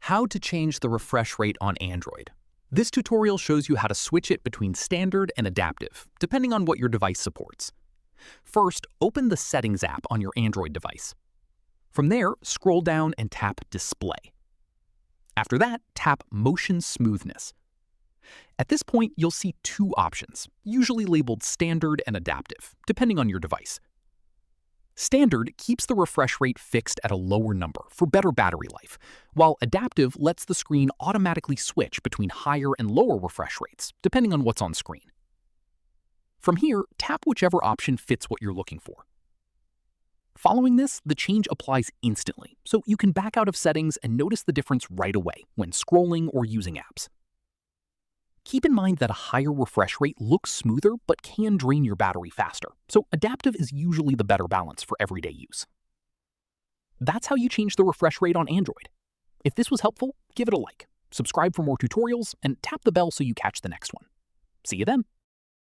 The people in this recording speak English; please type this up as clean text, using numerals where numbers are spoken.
How to change the refresh rate on Android. This tutorial shows you how to switch it between standard and adaptive, depending on what your device supports. First, open the Settings app on your Android device. From there, scroll down and tap Display. After that, tap Motion Smoothness. At this point, you'll see two options, usually labeled Standard and Adaptive, depending on your device. Standard keeps the refresh rate fixed at a lower number for better battery life, while Adaptive lets the screen automatically switch between higher and lower refresh rates, depending on what's on screen. From here, tap whichever option fits what you're looking for. Following this, the change applies instantly, so you can back out of settings and notice the difference right away when scrolling or using apps. Keep in mind that a higher refresh rate looks smoother but can drain your battery faster, so adaptive is usually the better balance for everyday use. That's how you change the refresh rate on Android. If this was helpful, give it a like, subscribe for more tutorials, and tap the bell so you catch the next one. See you then!